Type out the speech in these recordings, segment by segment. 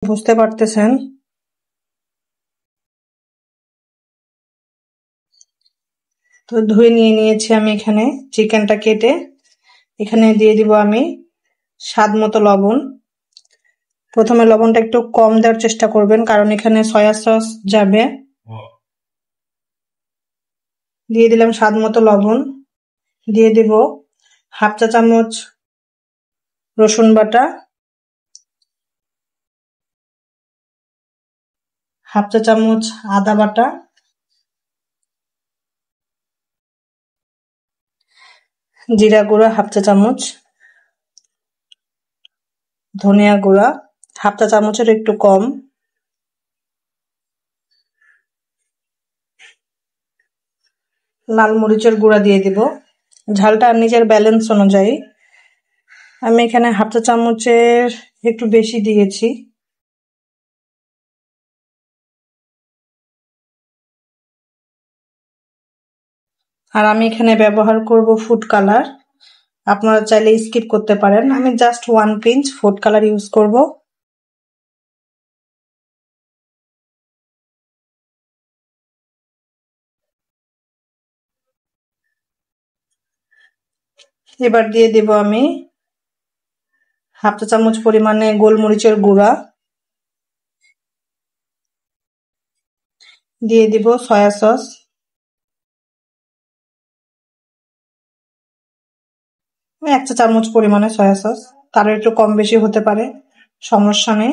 বুঝতে পারতেছেন। তো ধুয়ে নিয়ে নিয়েছি আমি এখানে চিকেনটা কেটে। এখানে দিয়ে দিব আমি স্বাদ মতো লবণ। প্রথমে লবণটা একটু কম দেওয়ার চেষ্টা করবেন, কারণ এখানে সয়া সস যাবে। দিয়ে দিলাম স্বাদ মতো লবণ। দিয়ে দিব হাফ চা চামচ রসুন বাটা, হাফ চা চামচ আদা বাটা, জিরা গুঁড়া হাফ চা চামচ, ধনিয়া গুঁড়া হাফ চা চামচের একটু কম, লাল মরিচের গুঁড়া দিয়ে দিব। ঝালটা নিজের ব্যালেন্স অনুযায়ী। আমি এখানে হাফ চা চামচের একটু বেশি দিয়েছি। আর আমি এখানে ব্যবহার করব ফুড কালার। আপনারা চাইলে স্কিপ করতে পারেন। আমি just 1 pinch food colour use করব। এবার দিয়ে দেব আমি হাফ চা চামচ পরিমাণে গোলমরিচের গুঁড়া। দিয়ে দিব সয়া সস। এক চা চামচ পরিমাণে সয়া সস, তার একটু কম বেশি হতে পারে, সমস্যা নেই।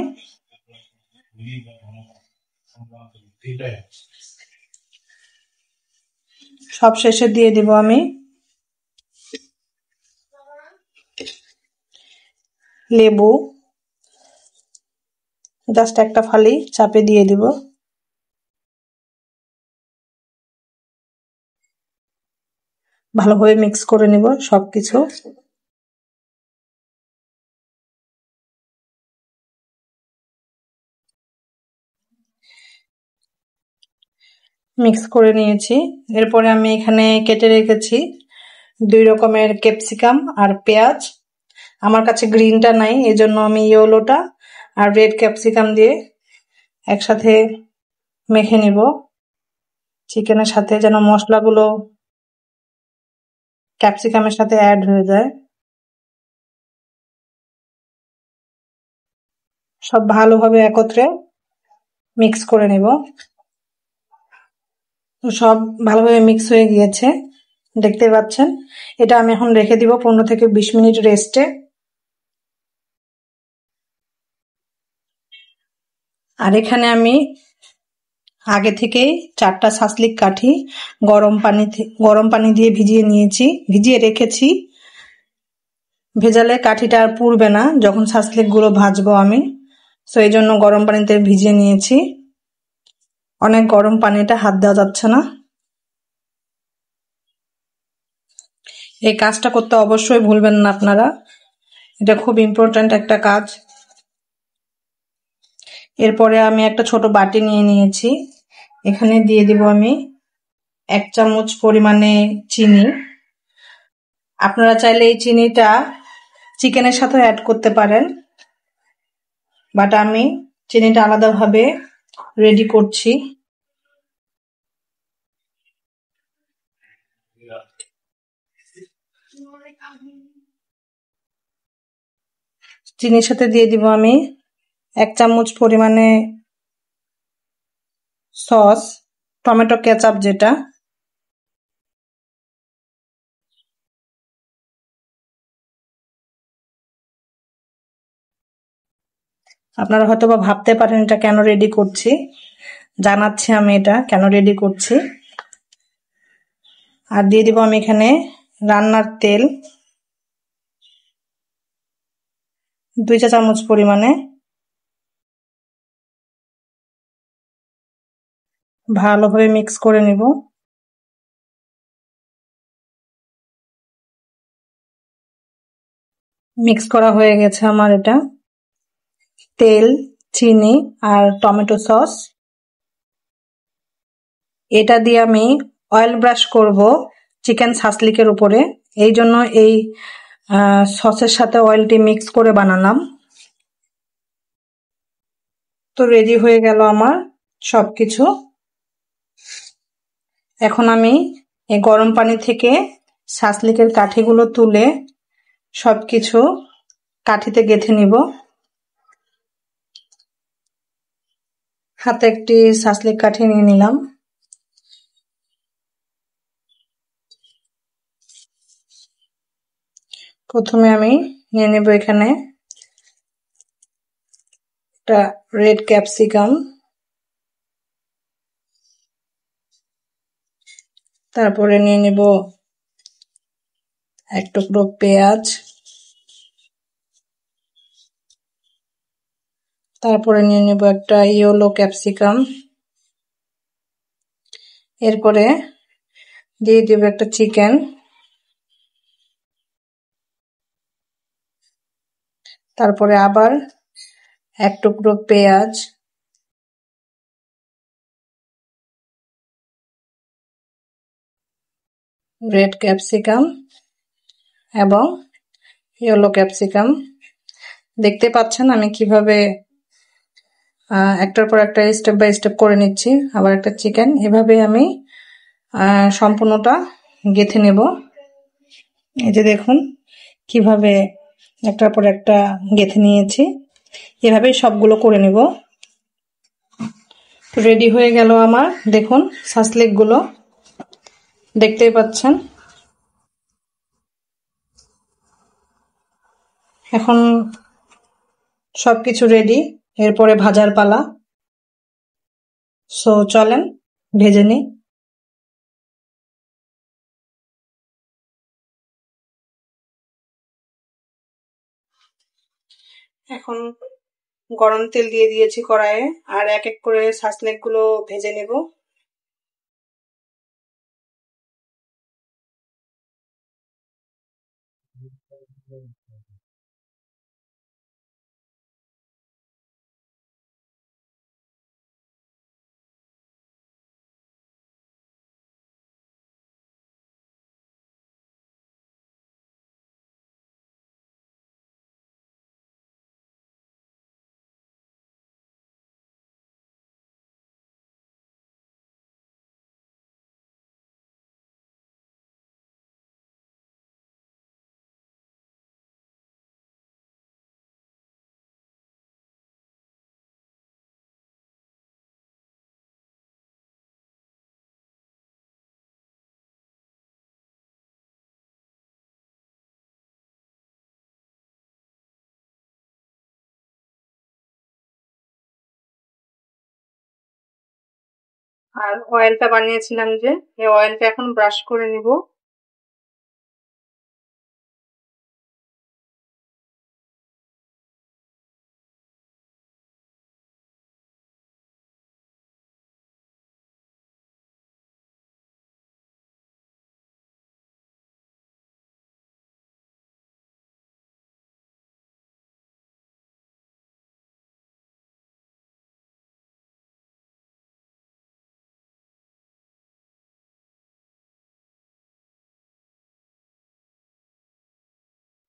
সব শেষে দিয়ে দিব আমি লেবু, জাস্ট একটা ফালি চাপে দিয়ে দিব। ভালোভাবে মিক্স করে নিব সবকিছু। মিক্স করে নিয়েছি। এরপরে আমি এখানে কেটে রেখেছি 2 রকমের ক্যাপসিকাম আর পেঁয়াজ। আমার কাছে গ্রিনটা নাই, এজন্য আমি ইয়েলোটা আর রেড ক্যাপসিকাম দিয়ে একসাথে মেখে নিব চিকেনের সাথে, যেন মশলাগুলো ক্যাপসিকামের সাথে অ্যাড হয়ে যায়। সব ভালোভাবে একত্রে মিক্স করে নেব। তো সব ভালোভাবে মিক্স হয়ে গিয়েছে, দেখতে পাচ্ছেন। এটা আমি এখন রেখে দিব 15 থেকে 20 মিনিট রেস্টে। আর এখানে আমি আগে থেকেই 4টা ছাঁচলিক কাঠি গরম পানি দিয়ে ভিজিয়ে রেখেছি। ভেজালে কাঠিটা আর পুড়বে না যখন ছাঁচলিক গুলো ভাজবো আমি, তো এই জন্য গরম পানিতে ভিজিয়ে নিয়েছি। অনেক গরম পানিটা, হাত দেওয়া যাচ্ছে না। এই কাজটা করতে অবশ্যই ভুলবেন না আপনারা, এটা খুব ইম্পর্ট্যান্ট একটা কাজ। এরপরে আমি একটা ছোট বাটি নিয়ে নিয়েছি। এখানে দিয়ে দিব আমি 1 চামচ পরিমাণে চিনি। আপনারা চাইলে এই চিনিটা চিকেনের সাথে অ্যাড করতে পারেন, বাট আমি চিনিটা আলাদাভাবে রেডি করছি। চিনির সাথে দিয়ে দিব আমি 1 চামচ পরিমাণে সস, টমেটো কেচাপ যেটা। আপনারা হয়তো বা ভাবতে পারেন এটা কেন রেডি করছি, জানাচ্ছি আমি এটা কেন রেডি করছি। আর দিয়ে দিব আমি এখানে রান্নার তেল 2 চা চামচ পরিমাণে। ভালোভাবে মিক্স করে নিব। মিক্স করা হয়ে গেছে আমার এটা। তেল, চিনি আর টমেটো সস, এটা দিয়ে আমি অয়েল ব্রাশ করব চিকেন ছাঁচলিকের উপরে। এই জন্য এই সসের সাথে অয়েলটি মিক্স করে বানালাম। তো রেডি হয়ে গেল আমার সবকিছু। এখন আমি এই গরম পানি থেকে ছাঁচনিকের কাঠিগুলো তুলে সবকিছু কাঠিতে গেঁথে নিব। হাতে একটি ছাঁচনিক কাঠি নিয়ে নিলাম। প্রথমে আমি নিয়ে নেব এখানে একটা রেড ক্যাপসিকাম, তারপরে নিয়ে নেব এক টুকরো পেঁয়াজ, তারপরে নিয়ে নেব একটা ইয়েলো ক্যাপসিকাম, এরপরে দিয়ে দেব একটা চিকেন, তারপরে আবার এক টুকরো পেঁয়াজ, রেড ক্যাপসিকাম এবং ইয়েলো ক্যাপসিকাম। দেখতে পাচ্ছেন আমি কিভাবে একটার পর একটা স্টেপ বাই স্টেপ করে নিচ্ছি। আবার একটা চিকেন, এভাবে আমি সম্পূর্ণটা গেঁথে নেব। এই যে দেখুন কিভাবে একটার পর একটা গেঁথে নিয়েছি, এভাবেই সবগুলো করে নেব। রেডি হয়ে গেল আমার, দেখুন ছাঁচলেক গুলো দেখতেই পাচ্ছেন। এখন সবকিছু রেডি, এরপরে ভাজার পালা। সো চলেন ভেজে নিই। এখন গরম তেল দিয়ে দিয়েছি কড়াইয়ে, আর এক এক করে ছাঁচলেক গুলো ভেজে নেব। আর অয়েলটা বানিয়েছিলাম যে, এই অয়েলটা এখন ব্রাশ করে নিব।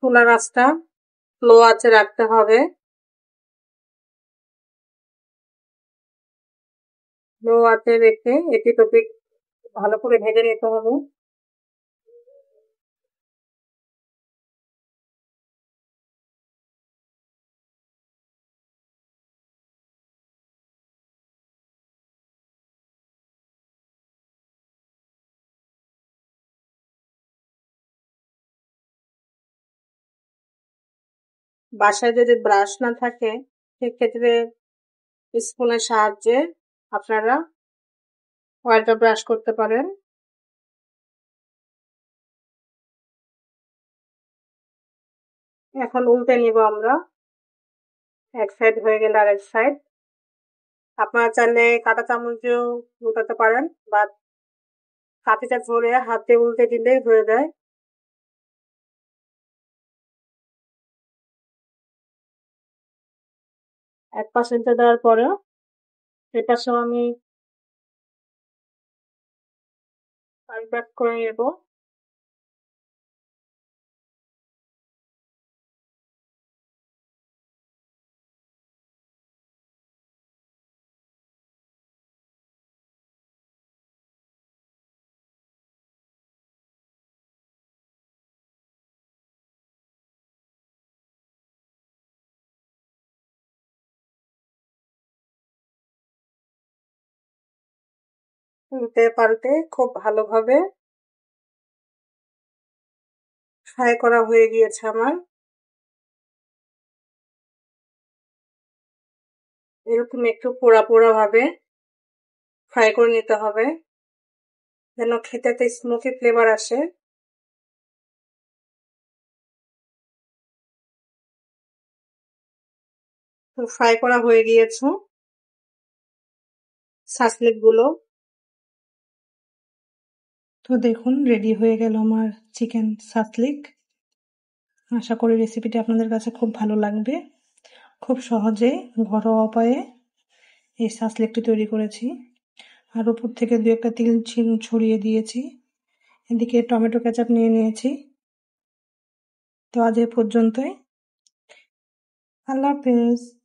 চুলার আঁচটা লো আঁচে রাখতে হবে। লো আঁচে রেখে এপিঠ ওপিঠ ভালো করে ভেজে নিতে হবে। বাসায় যদি ব্রাশ না থাকে, সেক্ষেত্রে স্পুনের সাহায্যে আপনারা অয়েলটা ব্রাশ করতে পারেন। এখন উল্টে নিব আমরা, এক সাইড হয়ে গেলে আরেক সাইড। আপনারা চাইলে কাঁটা চামচ দিয়েও উল্টাতে পারেন, বা কাঠিটা ধরে হাতে উল্টে দিলেই হয়ে যায়। এক পাশ উল্টে দেওয়ার পরে এ পাশেও আমি ব্যাক করে নেব। উল্টে পাল্টে খুব ভালোভাবে ফ্রাই করা হয়ে গিয়েছে আমার। এরকম একটু পোড়া পোড়া ভাবে ফ্রাই করে নিতে হবে, যেন খেতে একটা স্মোকি ফ্লেভার আসে। তো ফ্রাই করা হয়ে গিয়েছে সাসলিক গুলো। তো দেখুন রেডি হয়ে গেল আমার চিকেন সাসলিক। আশা করি রেসিপিটি আপনাদের কাছে খুব ভালো লাগবে। খুব সহজেই ঘরোয়া উপায়ে এই সাসলিকটি তৈরি করেছি। আর উপর থেকে দু একটা তিল ছড়িয়ে দিয়েছি। এদিকে টমেটো কেচাপ নিয়ে নিয়েছি। তো আজ এ পর্যন্তই। আল্লাহ হাফেজ।